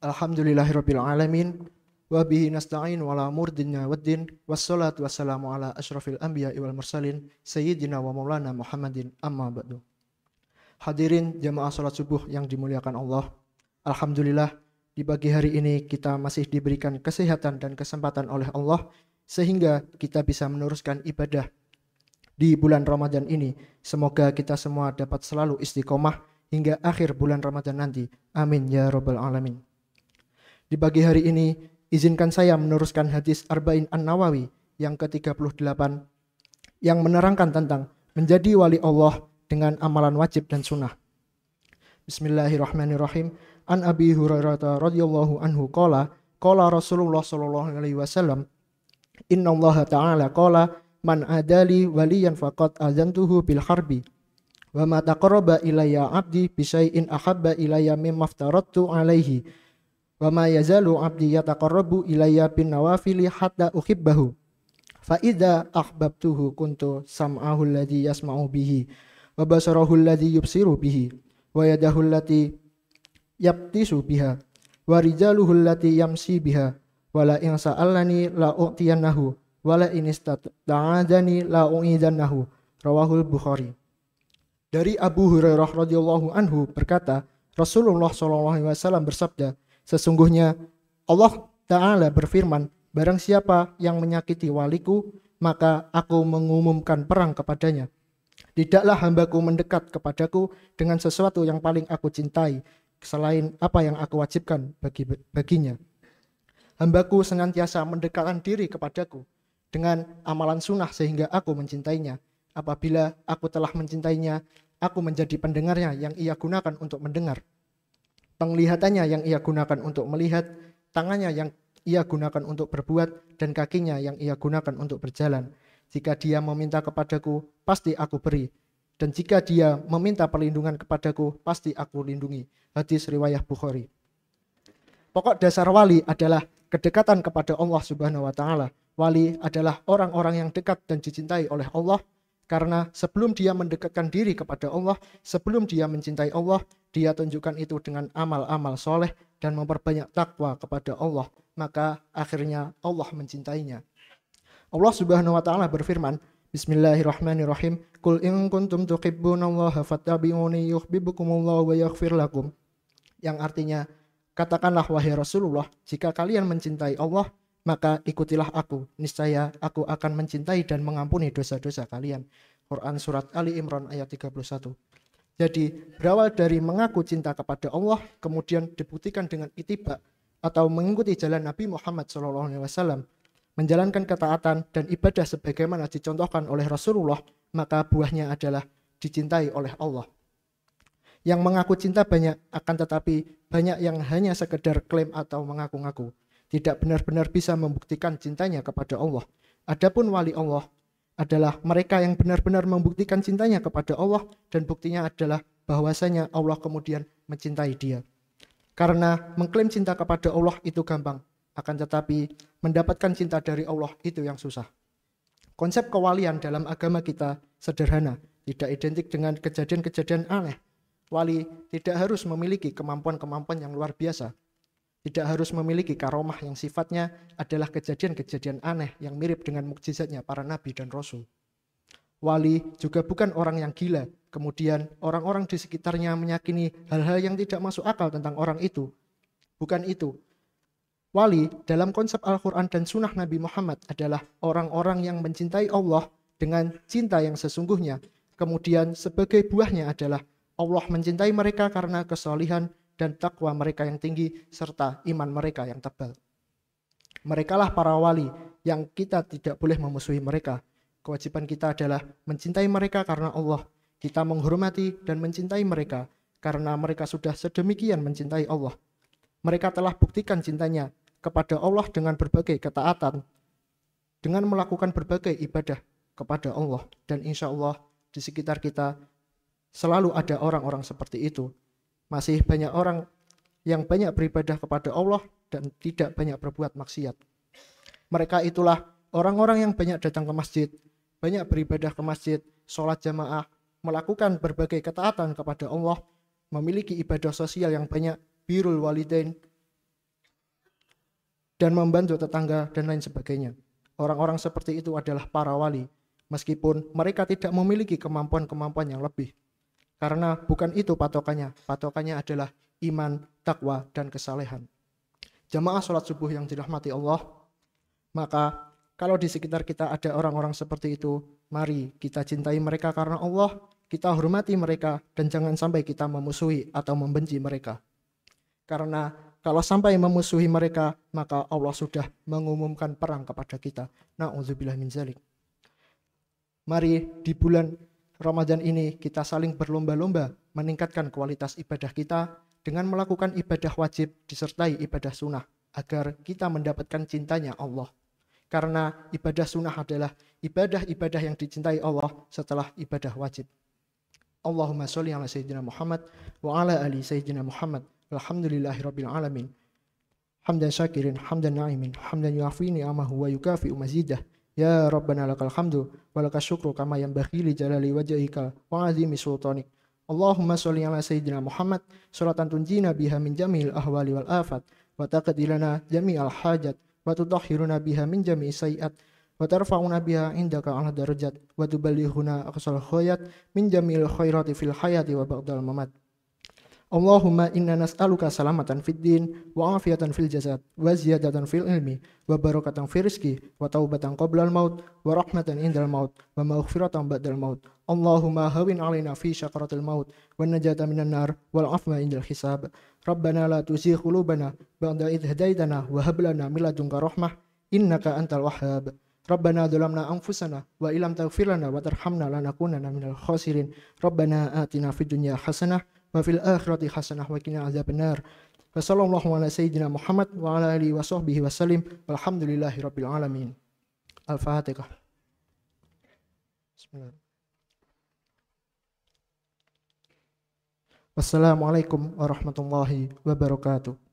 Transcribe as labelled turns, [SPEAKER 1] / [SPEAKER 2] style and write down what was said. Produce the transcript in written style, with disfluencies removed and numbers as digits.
[SPEAKER 1] Alhamdulillahirabbil alamin wa bihi nasta'in wala murdina waddin wassalatu wassalamu ala asyrafil anbiya'i wal mursalin sayyidina wa maulana Muhammadin amma ba'du. Hadirin jamaah salat subuh yang dimuliakan Allah. Alhamdulillah di pagi hari ini kita masih diberikan kesehatan dan kesempatan oleh Allah sehingga kita bisa meneruskan ibadah di bulan Ramadan ini. Semoga kita semua dapat selalu istiqomah hingga akhir bulan Ramadan nanti. Amin ya rabbal alamin. Di pagi hari ini, izinkan saya meneruskan hadis Arba'in An-Nawawi yang ke-38 yang menerangkan tentang menjadi wali Allah dengan amalan wajib dan sunnah. Bismillahirrahmanirrahim. An Abi Hurairah radhiyallahu anhu qala Rasulullah sallallahu alaihi wasallam, Inna Allah ta'ala qala man adali waliyan faqad azantuhu bil harbi wa ma taqarraba ilayya 'abdi bi syai'in ahabba ilayya mimma aftaradtu alaihi wa ma yazalu 'abdi yataqarrabu ilayya bin nawafili hatta uhibbahu fa idza ahbabtuhu kuntu sam'ahu alladhi yasma'u bihi wa basarahu alladhi yubsiru bihi wa yadahu allati yabtisu biha wa rijaluhu allati yamsi biha wala in sa'alani la u'tiyannahu wala in istata'adani la u'idannahu. Rawahul Bukhari. Dari Abu Hurairah radhiyallahu anhu berkata, Rasulullah sallallahu alaihi wasallam bersabda, sesungguhnya Allah Ta'ala berfirman, barang siapa yang menyakiti waliku, maka aku mengumumkan perang kepadanya. Tidaklah hambaku mendekat kepadaku dengan sesuatu yang paling aku cintai, selain apa yang aku wajibkan baginya. Hambaku senantiasa mendekatkan diri kepadaku dengan amalan sunnah sehingga aku mencintainya. Apabila aku telah mencintainya, aku menjadi pendengarnya yang ia gunakan untuk mendengar, penglihatannya yang ia gunakan untuk melihat, tangannya yang ia gunakan untuk berbuat, dan kakinya yang ia gunakan untuk berjalan. Jika dia meminta kepadaku, pasti aku beri. Dan jika dia meminta perlindungan kepadaku, pasti aku lindungi. Hadis riwayat Bukhari. Pokok dasar wali adalah kedekatan kepada Allah Subhanahu wa Ta'ala. Wali adalah orang-orang yang dekat dan dicintai oleh Allah, karena sebelum dia mendekatkan diri kepada Allah, sebelum dia mencintai Allah, dia tunjukkan itu dengan amal-amal soleh dan memperbanyak takwa kepada Allah. Maka akhirnya Allah mencintainya. Allah Subhanahu wa Ta'ala berfirman, Bismillahirrahmanirrahim. Qul in kuntum tuhibbunallaha fattabi'uni yuhibbukumullahu wa yaghfir lakum. Yang artinya, katakanlah wahai Rasulullah, jika kalian mencintai Allah, maka ikutilah aku, niscaya aku akan mencintai dan mengampuni dosa-dosa kalian. Quran Surat Ali Imran ayat 31. Jadi berawal dari mengaku cinta kepada Allah, kemudian dibuktikan dengan ittiba atau mengikuti jalan Nabi Muhammad SAW, menjalankan ketaatan dan ibadah sebagaimana dicontohkan oleh Rasulullah, maka buahnya adalah dicintai oleh Allah. Yang mengaku cinta banyak, akan tetapi banyak yang hanya sekedar klaim atau mengaku-ngaku, tidak benar-benar bisa membuktikan cintanya kepada Allah. Adapun wali Allah adalah mereka yang benar-benar membuktikan cintanya kepada Allah, dan buktinya adalah bahwasanya Allah kemudian mencintai dia. Karena mengklaim cinta kepada Allah itu gampang, akan tetapi mendapatkan cinta dari Allah itu yang susah. Konsep kewalian dalam agama kita sederhana, tidak identik dengan kejadian-kejadian aneh. Wali tidak harus memiliki kemampuan-kemampuan yang luar biasa, tidak harus memiliki karomah yang sifatnya adalah kejadian-kejadian aneh yang mirip dengan mukjizatnya para nabi dan rasul. Wali juga bukan orang yang gila, kemudian orang-orang di sekitarnya meyakini hal-hal yang tidak masuk akal tentang orang itu. Bukan itu. Wali dalam konsep Al-Quran dan Sunnah Nabi Muhammad adalah orang-orang yang mencintai Allah dengan cinta yang sesungguhnya. Kemudian sebagai buahnya adalah Allah mencintai mereka karena kesalihan dan takwa mereka yang tinggi serta iman mereka yang tebal. Merekalah para wali yang kita tidak boleh memusuhi mereka. Kewajiban kita adalah mencintai mereka karena Allah. Kita menghormati dan mencintai mereka karena mereka sudah sedemikian mencintai Allah. Mereka telah buktikan cintanya kepada Allah dengan berbagai ketaatan, dengan melakukan berbagai ibadah kepada Allah. Dan insya Allah di sekitar kita selalu ada orang-orang seperti itu. Masih banyak orang yang banyak beribadah kepada Allah dan tidak banyak berbuat maksiat. Mereka itulah orang-orang yang banyak datang ke masjid, banyak beribadah ke masjid, sholat jamaah, melakukan berbagai ketaatan kepada Allah, memiliki ibadah sosial yang banyak, birrul walidain, dan membantu tetangga dan lain sebagainya. Orang-orang seperti itu adalah para wali, meskipun mereka tidak memiliki kemampuan-kemampuan yang lebih. Karena bukan itu patokannya. Patokannya adalah iman, takwa, dan kesalehan. Jamaah sholat subuh yang dirahmati Allah, maka kalau di sekitar kita ada orang-orang seperti itu, mari kita cintai mereka karena Allah, kita hormati mereka, dan jangan sampai kita memusuhi atau membenci mereka. Karena kalau sampai memusuhi mereka, maka Allah sudah mengumumkan perang kepada kita. Na'udzubillah min dzalik. Mari di bulan Ramadan ini kita saling berlomba-lomba meningkatkan kualitas ibadah kita dengan melakukan ibadah wajib disertai ibadah sunnah agar kita mendapatkan cintanya Allah. Karena ibadah sunnah adalah ibadah-ibadah yang dicintai Allah setelah ibadah wajib. Allahumma sholli ala sayyidina Muhammad wa ala ali sayyidina Muhammad. Alhamdulillahirabbil alamin. Hamdan syakirin, hamdan na'imin, hamdan yuafi ni'amahu wa yukafi'u mazidah. Ya Rabbana lakal hamdu wa lakas syukru kama yanbaghi li jalali wajhika wa 'azimi sultanik. Allahumma sholli ala sayyidina Muhammad sholatan tunjina biha min jami'il ahwali wal afat wa taqdi lana jami'al hajat wa tutahhiruna biha min jami'i sayiat wa tarfa'una biha indaka ala darajat wa tuballighuna aqsal khayat min jami'il khairati fil hayati wa ba'dal mamat. Allahumma inna nas'aluka salamatan fid din wa afiyatan fil jasad wa ziyadatan fil ilmi wa barakatan fil rizqi wa taubatan qabla al maut wa rahmatan indal maut wa maghfiratan ba'dal maut. Allahumma hawin alaina fi syakaratil maut wa najata minan nar wal afwa indal hisab. Rabbana la tuzigh qulubana ba'da idh hadaitana wa hab lana min ladunka rahmah innaka antal wahhab. Rabbana dhalamna anfusana wa illam taghfir lana wa tarhamna lanakunanna minal khasirin. Rabbana atina fid dunya hasanah wa fil akhirati hasanah wa qina adzabannar. Wa sallallahu ala sayyidina Muhammad wa ala alihi wa sahbihi wa sallim. Walhamdulillahirabbil alamin. Al-Fatihah. Bismillah. Wassalamualaikum warahmatullahi wabarakatuh.